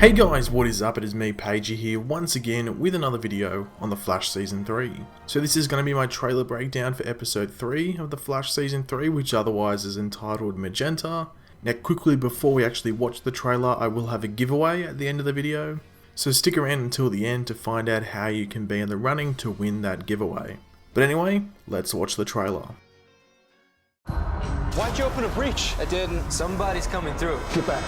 Hey guys, what is up? It is me, Pagey here, once again with another video on The Flash Season 3. So this is going to be my trailer breakdown for Episode 3 of The Flash Season 3, which otherwise is entitled Magenta. Now quickly before we actually watch the trailer, I will have a giveaway at the end of the video. So stick around until the end to find out how you can be in the running to win that giveaway. But anyway, let's watch the trailer. Why'd you open a breach? I didn't. Somebody's coming through. Get back.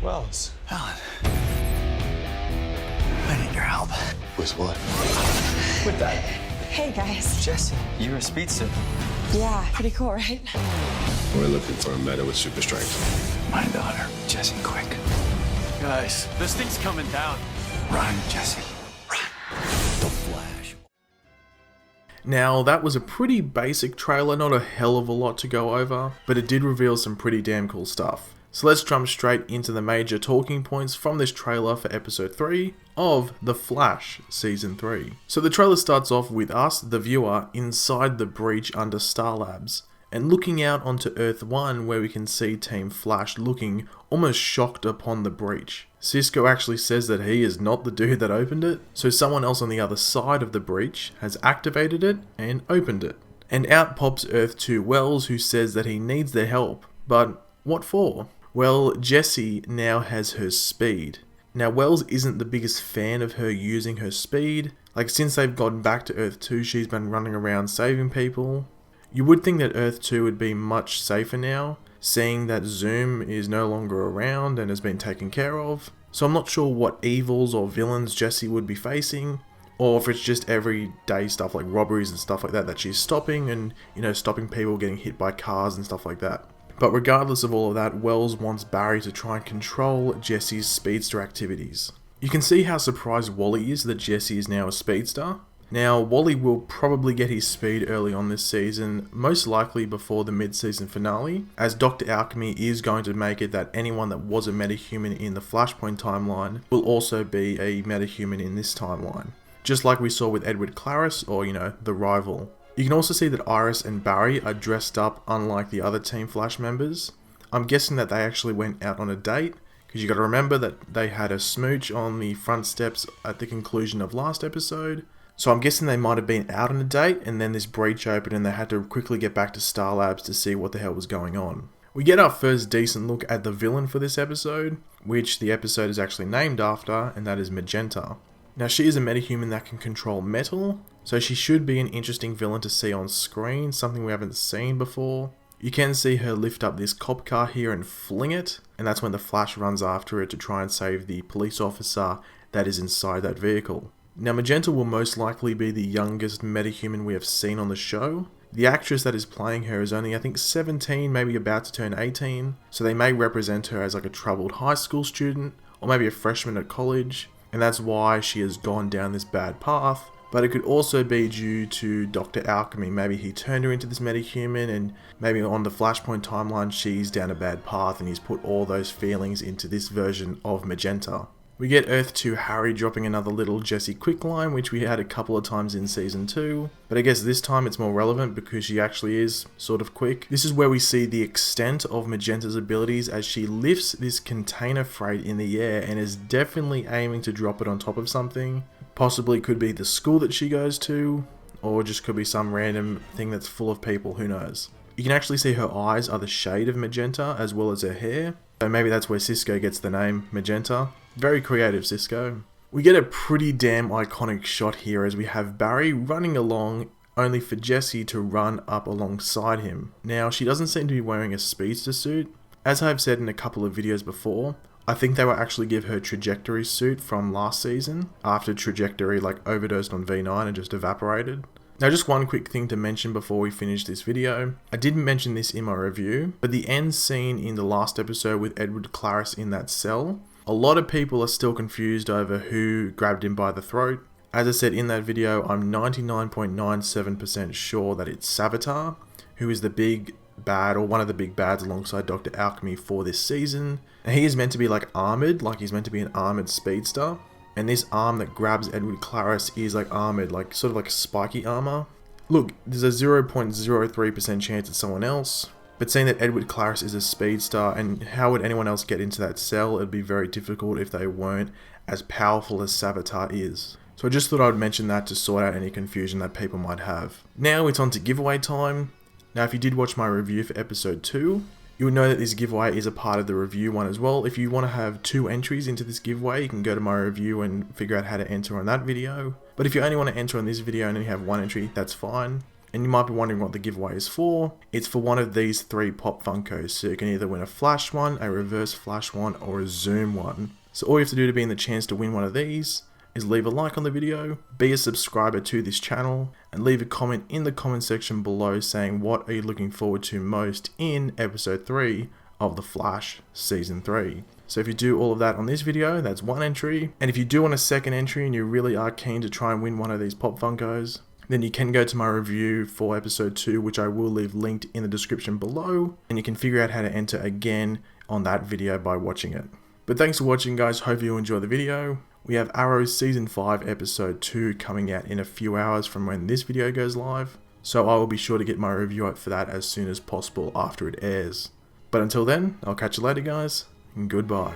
Wells. Alan, I need your help. With what? With that. Hey guys. Jesse, you're a speedster. Yeah, pretty cool, right? We're looking for a meta with super strength. My daughter, Jesse, quick. Guys, this thing's coming down. Run, Jesse. Run. The Flash. Now that was a pretty basic trailer, not a hell of a lot to go over, but it did reveal some pretty damn cool stuff. So let's jump straight into the major talking points from this trailer for episode 3 of The Flash Season 3. So the trailer starts off with us, the viewer, inside the breach under Star Labs, and looking out onto Earth 1 where we can see Team Flash looking almost shocked upon the breach. Cisco actually says that he is not the dude that opened it, so someone else on the other side of the breach has activated it and opened it. And out pops Earth 2 Wells, who says that he needs their help, but what for? Well, Jessie now has her speed. Now Wells isn't the biggest fan of her using her speed. Like since they've gotten back to Earth 2, she's been running around saving people. You would think that Earth 2 would be much safer now, seeing that Zoom is no longer around and has been taken care of. So I'm not sure what evils or villains Jessie would be facing, or if it's just everyday stuff like robberies and stuff like that she's stopping, and stopping people getting hit by cars and stuff like that. But regardless of all of that, Wells wants Barry to try and control Jessie's speedster activities. You can see how surprised Wally is that Jessie is now a speedster. Now, Wally will probably get his speed early on this season, most likely before the mid-season finale, as Dr. Alchemy is going to make it that anyone that was a metahuman in the Flashpoint timeline will also be a metahuman in this timeline. Just like we saw with Edward Claris, or the rival. You can also see that Iris and Barry are dressed up unlike the other Team Flash members. I'm guessing that they actually went out on a date, because you got to remember that they had a smooch on the front steps at the conclusion of last episode. So I'm guessing they might have been out on a date, and then this breach opened and they had to quickly get back to Star Labs to see what the hell was going on. We get our first decent look at the villain for this episode, which the episode is actually named after, and that is Magenta. Now she is a metahuman that can control metal, so she should be an interesting villain to see on screen, something we haven't seen before. You can see her lift up this cop car here and fling it, and that's when the Flash runs after it to try and save the police officer that is inside that vehicle. Now Magenta will most likely be the youngest metahuman we have seen on the show. The actress that is playing her is only I think 17, maybe about to turn 18, so they may represent her as like a troubled high school student, or maybe a freshman at college, and that's why she has gone down this bad path. But it could also be due to Dr. Alchemy. Maybe he turned her into this metahuman, and maybe on the Flashpoint timeline she's down a bad path and he's put all those feelings into this version of Magenta. We get Earth 2 Harry dropping another little Jessie quick line, which we had a couple of times in Season 2. But I guess this time it's more relevant because she actually is sort of quick. This is where we see the extent of Magenta's abilities as she lifts this container freight in the air and is definitely aiming to drop it on top of something. Possibly could be the school that she goes to, or just could be some random thing that's full of people, who knows. You can actually see her eyes are the shade of magenta as well as her hair, so maybe that's where Cisco gets the name Magenta. Very creative, Cisco. We get a pretty damn iconic shot here as we have Barry running along, only for Jessie to run up alongside him. Now, she doesn't seem to be wearing a speedster suit. As I've said in a couple of videos before, I think they will actually give her Trajectory suit from last season, after Trajectory overdosed on V9 and just evaporated. Now just one quick thing to mention before we finish this video. I didn't mention this in my review, but the end scene in the last episode with Edward Claris in that cell, a lot of people are still confused over who grabbed him by the throat. As I said in that video, I'm 99.97% sure that it's Savitar, who is the big bad, or one of the big bads alongside Dr. Alchemy for this season. And he is meant to be armored, he's meant to be an armored speedster. And this arm that grabs Edward Claris is armored, sort of like spiky armor. Look, there's a 0.03% chance it's someone else. But seeing that Edward Claris is a speedster, and how would anyone else get into that cell? It'd be very difficult if they weren't as powerful as Savitar is. So I just thought I would mention that to sort out any confusion that people might have. Now it's on to giveaway time. Now if you did watch my review for episode 2, you would know that this giveaway is a part of the review one as well. If you want to have 2 entries into this giveaway, you can go to my review and figure out how to enter on that video. But if you only want to enter on this video and only have 1 entry, that's fine. And you might be wondering what the giveaway is for. It's for one of these 3 Pop Funkos, so you can either win a Flash one, a Reverse Flash one, or a Zoom one. So all you have to do to be in the chance to win one of these is leave a like on the video, be a subscriber to this channel, and leave a comment in the comment section below saying what are you looking forward to most in episode 3 of The Flash Season 3. So if you do all of that on this video, that's 1 entry. And if you do want a 2nd entry and you really are keen to try and win one of these Pop Funkos, then you can go to my review for episode 2, which I will leave linked in the description below, and you can figure out how to enter again on that video by watching it. But thanks for watching, guys. Hope you enjoy the video. We have Arrow's Season 5 Episode 2 coming out in a few hours from when this video goes live, so I will be sure to get my review out for that as soon as possible after it airs. But until then, I'll catch you later, guys, and goodbye.